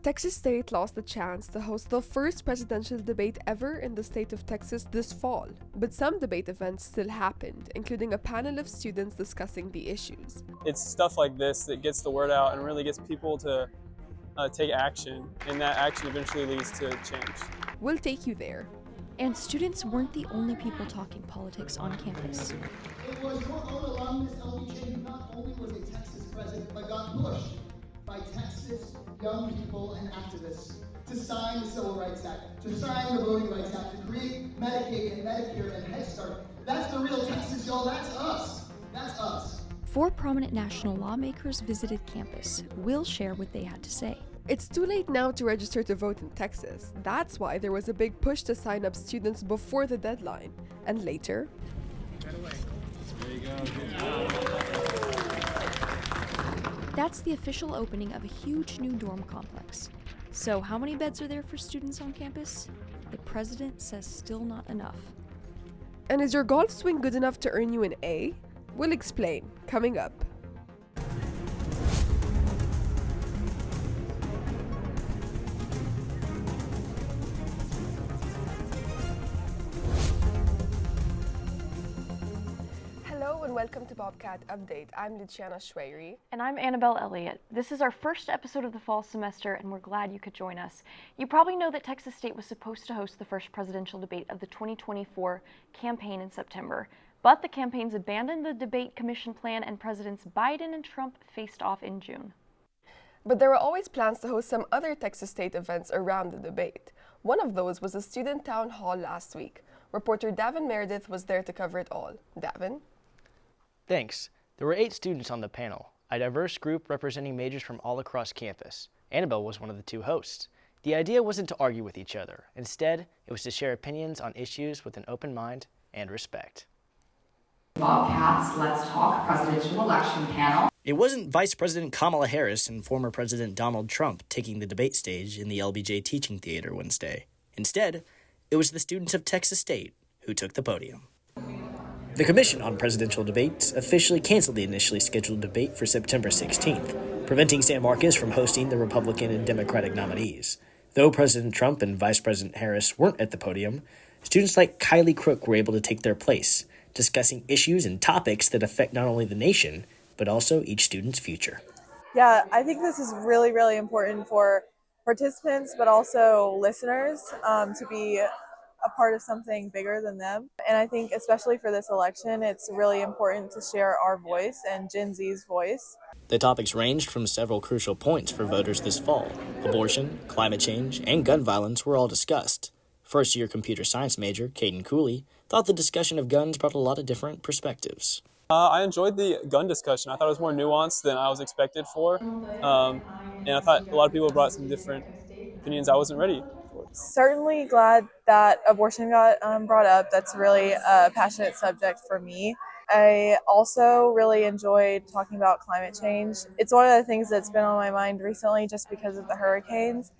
Texas State lost the chance to host the first presidential debate ever in the state of Texas this fall, but some debate events still happened, including a panel of students discussing the issues. It's stuff like this that gets the word out and really gets people to take action, and that action eventually leads to change. We'll take you there. And students weren't the only people talking politics on campus. It was your own alumnus, LBJ, who not only was a Texas president, but got pushed by Texas young people and activists to sign the Civil Rights Act, to sign the Voting Rights Act, to create Medicaid and Medicare and Head Start. That's the real Texas, y'all. That's us. That's us. 4 prominent national lawmakers visited campus. We'll share what they had to say. It's too late now to register to vote in Texas. That's why there was a big push to sign up students before the deadline. And later, There you go. Good job. That's the official opening of a huge new dorm complex. So how many beds are there for students on campus? The president says still not enough. and is your golf swing good enough to earn you an A? We'll explain, coming up. Hello and welcome to Bobcat Update. I'm Luciana Schweiri. And I'm Annabelle Elliott. This is our first episode of the fall semester, and we're glad you could join us. You probably know that Texas State was supposed to host the first presidential debate of the 2024 campaign in September, but the campaigns abandoned the debate commission plan, and Presidents Biden and Trump faced off in June. But there were always plans to host some other Texas State events around the debate. One of those was a student town hall last week. Reporter Davin Meredith was there to cover it all. Davin? Thanks. There were 8 students on the panel, a diverse group representing majors from all across campus. Annabelle was one of the 2 hosts. The idea wasn't to argue with each other. Instead, it was to share opinions on issues with an open mind and respect. Bobcats Let's Talk presidential election panel. It wasn't Vice President Kamala Harris and former President Donald Trump taking the debate stage in the LBJ Teaching Theater Wednesday. Instead, it was the students of Texas State who took the podium. The Commission on Presidential Debates officially canceled the initially scheduled debate for September 16th, preventing San Marcos from hosting the Republican and Democratic nominees. Though President Trump and Vice President Harris weren't at the podium, students like Kylie Crook were able to take their place, discussing issues and topics that affect not only the nation, but also each student's future. Yeah, I think this is really, really important for participants, but also listeners to be a part of something bigger than them. And I think especially for this election, it's really important to share our voice and Gen Z's voice. The topics ranged from several crucial points for voters this fall. Abortion, climate change, and gun violence were all discussed. First-year computer science major, Caden Cooley, thought the discussion of guns brought a lot of different perspectives. I enjoyed the gun discussion. I thought it was more nuanced than I was expected for. And I thought a lot of people brought some different opinions I wasn't ready for. Certainly glad that abortion got brought up. That's really a passionate subject for me. I also really enjoyed talking about climate change. It's one of the things that's been on my mind recently just because of the hurricanes.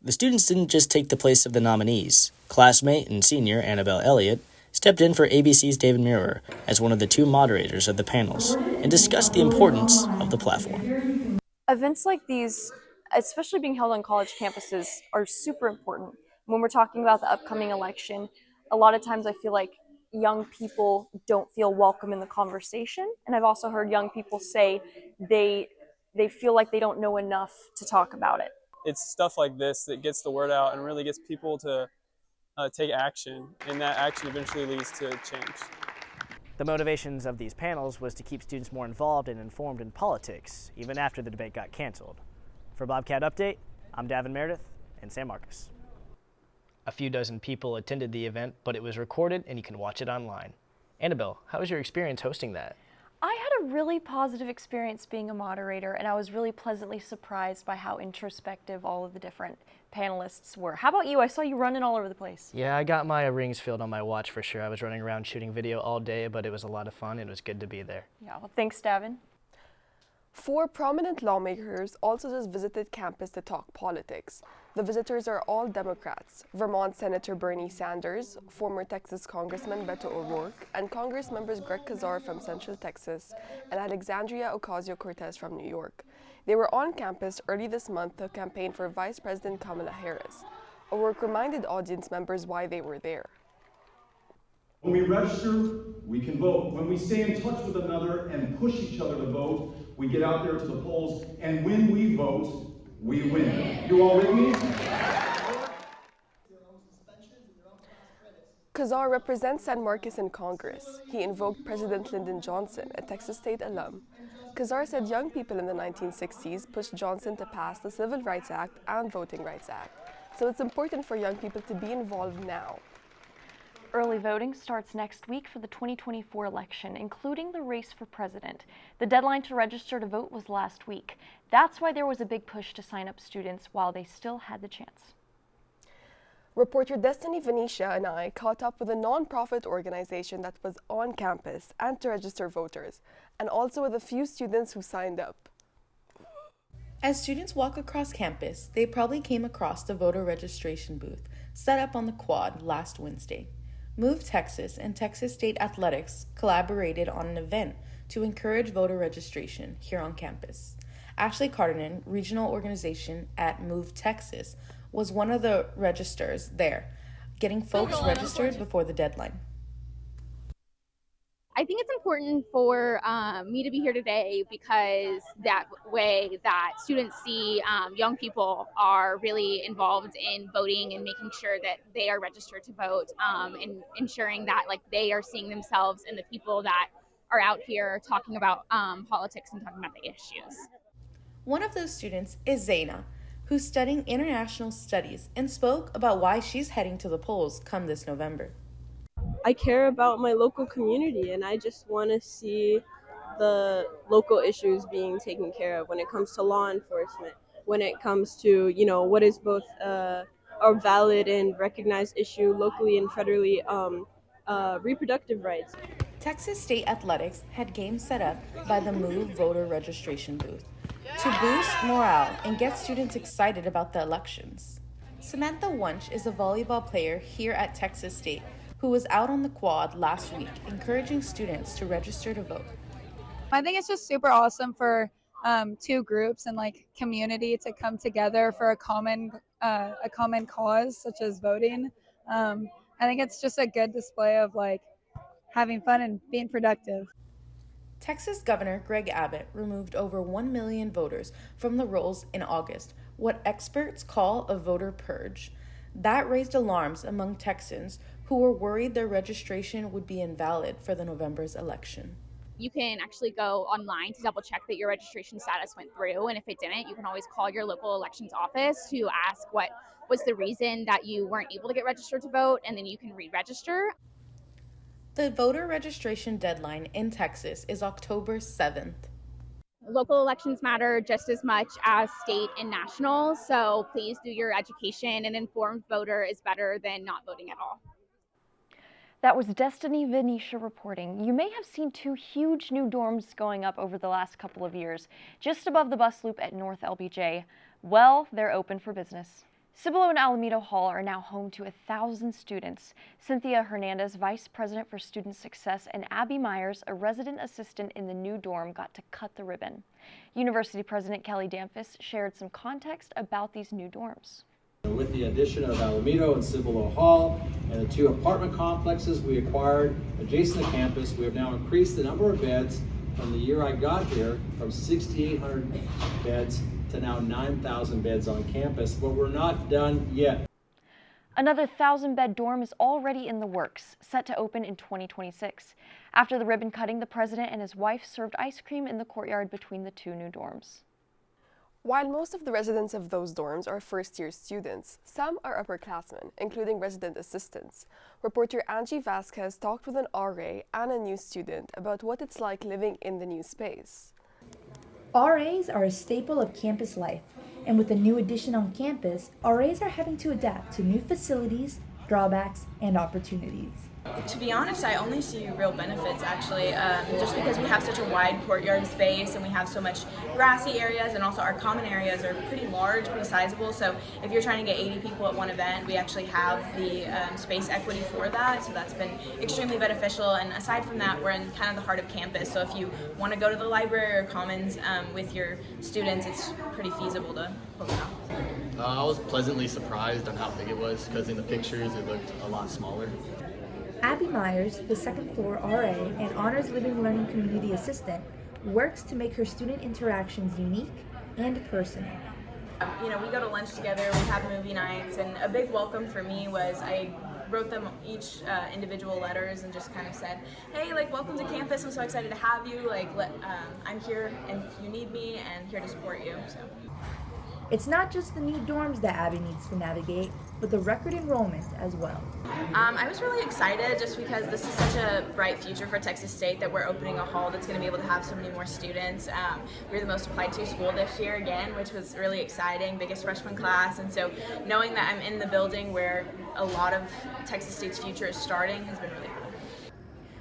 The students didn't just take the place of the nominees. Classmate and senior Annabelle Elliott stepped in for ABC's David Mirror as one of the 2 moderators of the panels and discussed the importance of the platform. Events like these, especially being held on college campuses, are super important. When we're talking about the upcoming election, a lot of times I feel like young people don't feel welcome in the conversation. And I've also heard young people say they feel like they don't know enough to talk about it. It's stuff like this that gets the word out and really gets people to take action, and that action eventually leads to change. The motivations of these panels was to keep students more involved and informed in politics, even after the debate got canceled. For Bobcat Update, I'm Davin Meredith in San Marcos. A few dozen people attended the event, but it was recorded and you can watch it online. Annabelle, how was your experience hosting that? I had a really positive experience being a moderator, and I was really pleasantly surprised by how introspective all of the different panelists were. How about you? I saw you running all over the place. Yeah, I got my rings filled on my watch for sure. I was running around shooting video all day, but it was a lot of fun. It was good to be there. Yeah, well, thanks, Davin. 4 prominent lawmakers also just visited campus to talk politics. The visitors are all Democrats: Vermont Senator Bernie Sanders, former Texas Congressman Beto O'Rourke, and Congress members Greg Casar from Central Texas and Alexandria Ocasio-Cortez from New York. They were on campus early this month to campaign for Vice President Kamala Harris. Our work reminded audience members why they were there. When we register, we can vote. When we stay in touch with another and push each other to vote, we get out there to the polls, and when we vote, we win. You all with me? Kazar represents San Marcos in Congress. He invoked President Lyndon Johnson, a Texas State alum. Kazar said young people in the 1960s pushed Johnson to pass the Civil Rights Act and Voting Rights Act. So it's important for young people to be involved now. Early voting starts next week for the 2024 election, including the race for president. The deadline to register to vote was last week. That's why there was a big push to sign up students while they still had the chance. Reporter Destiny Venetia and I caught up with a non-profit organization that was on campus and to register voters, and also with a few students who signed up. As students walk across campus, they probably came across the voter registration booth set up on the quad last Wednesday. Move Texas and Texas State Athletics collaborated on an event to encourage voter registration here on campus. Ashley Cardenan, regional organization at Move Texas, was one of the registrars there, getting folks registered before the deadline. I think it's important for me to be here today because that way that students see young people are really involved in voting and making sure that they are registered to vote and ensuring that like they are seeing themselves in the people that are out here talking about politics and talking about the issues. One of those students is Zaina, who's studying international studies and spoke about why she's heading to the polls come this November. I care about my local community and I just want to see the local issues being taken care of when it comes to law enforcement, when it comes to, what is both a valid and recognized issue locally and federally, reproductive rights. Texas State Athletics had games set up by the Move voter registration booth to boost morale and get students excited about the elections. Samantha Wunsch is a volleyball player here at Texas State who was out on the quad last week encouraging students to register to vote. I think it's just super awesome for two groups and like community to come together for a common cause such as voting. I think it's just a good display of like having fun and being productive. Texas Governor Greg Abbott removed over 1 million voters from the rolls in August, what experts call a voter purge. That raised alarms among Texans who were worried their registration would be invalid for the November's election. You can actually go online to double check that your registration status went through, and if it didn't, you can always call your local elections office to ask what was the reason that you weren't able to get registered to vote, and then you can re-register. The voter registration deadline in Texas is October 7th. Local elections matter just as much as state and national, so please do your education. An informed voter is better than not voting at all. That was Destiny Venetia reporting. You may have seen two huge new dorms going up over the last couple of years, just above the bus loop at North LBJ. Well, they're open for business. Cibolo and Alameda Hall are now home to 1,000 students. Cynthia Hernandez, Vice President for Student Success, and Abby Myers, a resident assistant in the new dorm, got to cut the ribbon. University President Kelly Damphus shared some context about these new dorms. With the addition of Alameda and Cibolo Hall and the two apartment complexes we acquired adjacent to campus, we have now increased the number of beds from the year I got here from 6,800 beds to now 9,000 beds on campus, but we're not done yet. Another 1,000-bed dorm is already in the works, set to open in 2026. After the ribbon cutting, the president and his wife served ice cream in the courtyard between the two new dorms. While most of the residents of those dorms are first-year students, some are upperclassmen, including resident assistants. Reporter Angie Vasquez talked with an RA and a new student about what it's like living in the new space. RAs are a staple of campus life, and with the new addition on campus, RAs are having to adapt to new facilities, drawbacks, and opportunities. To be honest, I only see real benefits actually, just because we have such a wide courtyard space and we have so much grassy areas, and also our common areas are pretty large, pretty sizable. So if you're trying to get 80 people at one event, we actually have the space equity for that. So that's been extremely beneficial. And aside from that, we're in kind of the heart of campus. So if you want to go to the library or commons with your students, it's pretty feasible to pull it off. I was pleasantly surprised on how big it was, because in the pictures it looked a lot smaller. Abby Myers, the second floor RA and Honors Living Learning Community Assistant, works to make her student interactions unique and personal. You know, we go to lunch together, we have movie nights, and a big welcome for me was I wrote them each individual letters and just kind of said, hey, like, welcome to campus, I'm so excited to have you, like, I'm here and if you need me, and here to support you. So. It's not just the new dorms that Abby needs to navigate, but the record enrollment as well. I was really excited just because this is such a bright future for Texas State that we're opening a hall that's going to be able to have so many more students. We're the most applied to school this year again, which was really exciting, biggest freshman class, and so knowing that I'm in the building where a lot of Texas State's future is starting has been really cool.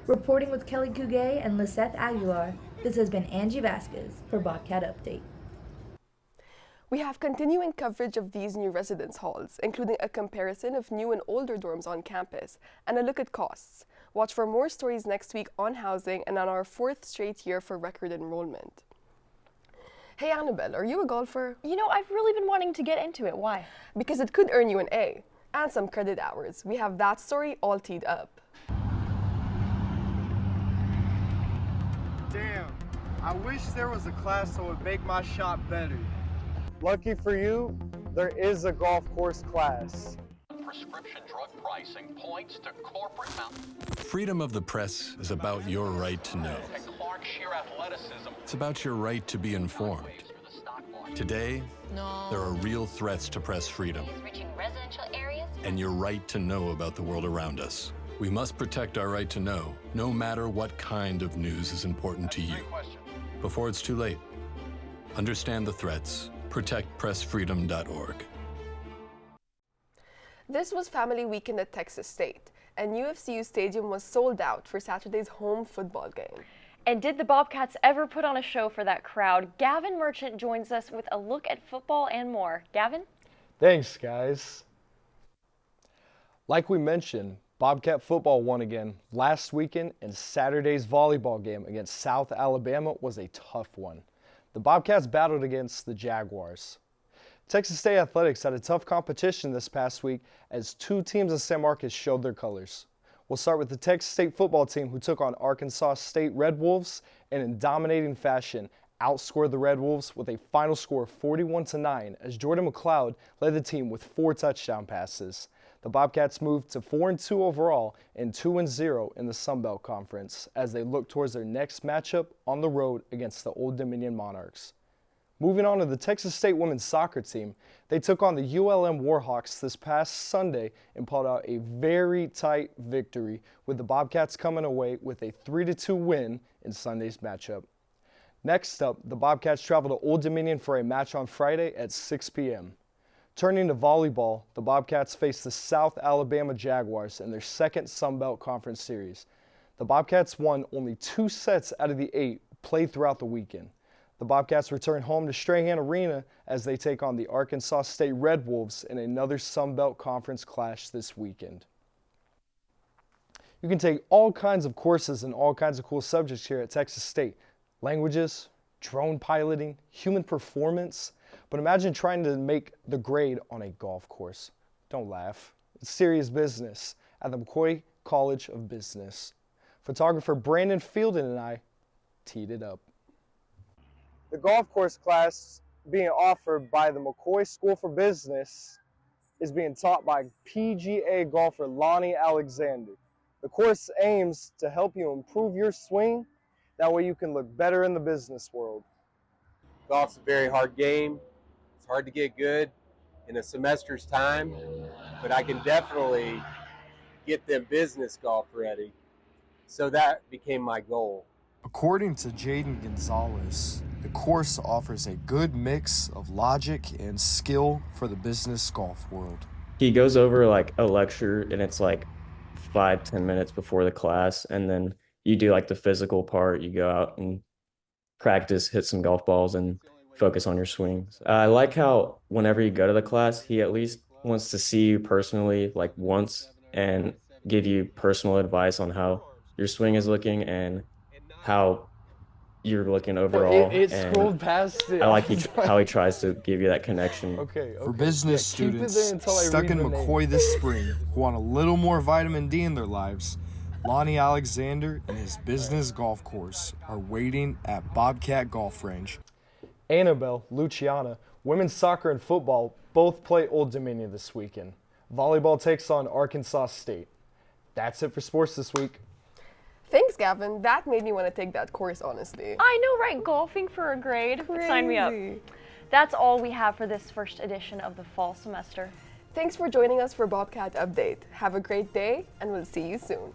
Reporting with Kelly Gugay and Lisette Aguilar, this has been Angie Vasquez for Bobcat Update. We have continuing coverage of these new residence halls, including a comparison of new and older dorms on campus and a look at costs. Watch for more stories next week on housing and on our 4th straight year for record enrollment. Hey Annabelle, are you a golfer? You know, I've really been wanting to get into it. Why? Because it could earn you an A and some credit hours. We have that story all teed up. Damn, I wish there was a class that would make my shot better. Lucky for you, there is a golf course class. Prescription drug pricing points to corporate Freedom of the press is about your right to know. It's about your right to be informed. Today, there are real threats to press freedom and your right to know about the world around us. We must protect our right to know, no matter what kind of news is important to you. Before it's too late, understand the threats. ProtectPressFreedom.org. This was Family Weekend at Texas State, and UFCU Stadium was sold out for Saturday's home football game. And did the Bobcats ever put on a show for that crowd? Gavin Merchant joins us with a look at football and more. Gavin? Thanks, guys. Like we mentioned, Bobcat football won again last weekend, and Saturday's volleyball game against South Alabama was a tough one. The Bobcats battled against the Jaguars. Texas State Athletics had a tough competition this past week as 2 teams in San Marcos showed their colors. We'll start with the Texas State football team, who took on Arkansas State Red Wolves and in dominating fashion outscored the Red Wolves with a final score of 41-9 as Jordan McLeod led the team with 4 touchdown passes. The Bobcats moved to 4-2 overall and 2-0 in the Sun Belt Conference as they look towards their next matchup on the road against the Old Dominion Monarchs. Moving on to the Texas State women's soccer team, they took on the ULM Warhawks this past Sunday and pulled out a very tight victory, with the Bobcats coming away with a 3-2 win in Sunday's matchup. Next up, the Bobcats travel to Old Dominion for a match on Friday at 6 p.m. Turning to volleyball, the Bobcats face the South Alabama Jaguars in their second Sun Belt Conference series. The Bobcats won only 2 sets out of the 8 played throughout the weekend. The Bobcats return home to Strahan Arena as they take on the Arkansas State Red Wolves in another Sun Belt Conference clash this weekend. You can take all kinds of courses and all kinds of cool subjects here at Texas State. Languages, drone piloting, human performance. But imagine trying to make the grade on a golf course. Don't laugh. It's serious business at the McCoy College of Business. Photographer Brandon Fielden and I teed it up. The golf course class being offered by the McCoy School for Business is being taught by PGA golfer Lonnie Alexander. The course aims to help you improve your swing. That way you can look better in the business world. Golf's a very hard game. It's hard to get good in a semester's time, but I can definitely get them business golf ready. So that became my goal. According to Jaden Gonzalez, the course offers a good mix of logic and skill for the business golf world. He goes over like a lecture and it's like 5-10 minutes before the class, and then you do like the physical part. You go out and practice, hit some golf balls, and focus on your swings. I like how whenever you go to the class, he at least wants to see you personally, like once, and give you personal advice on how your swing is looking and how you're looking overall. It and scrolled past it. I like was how he tries to give you that connection. Okay. For business Yeah, keep it there students until I stuck read in the name. McCoy this spring who want a little more vitamin D in their lives, Lonnie Alexander and his business golf course are waiting at Bobcat Golf Range. Annabelle, Luciana, women's soccer and football both play Old Dominion this weekend. Volleyball takes on Arkansas State. That's it for sports this week. Thanks, Gavin. That made me want to take that course, honestly. I know, right? Golfing for a grade. Sign me up. Crazy. That's all we have for this first edition of the fall semester. Thanks for joining us for Bobcat Update. Have a great day, and we'll see you soon.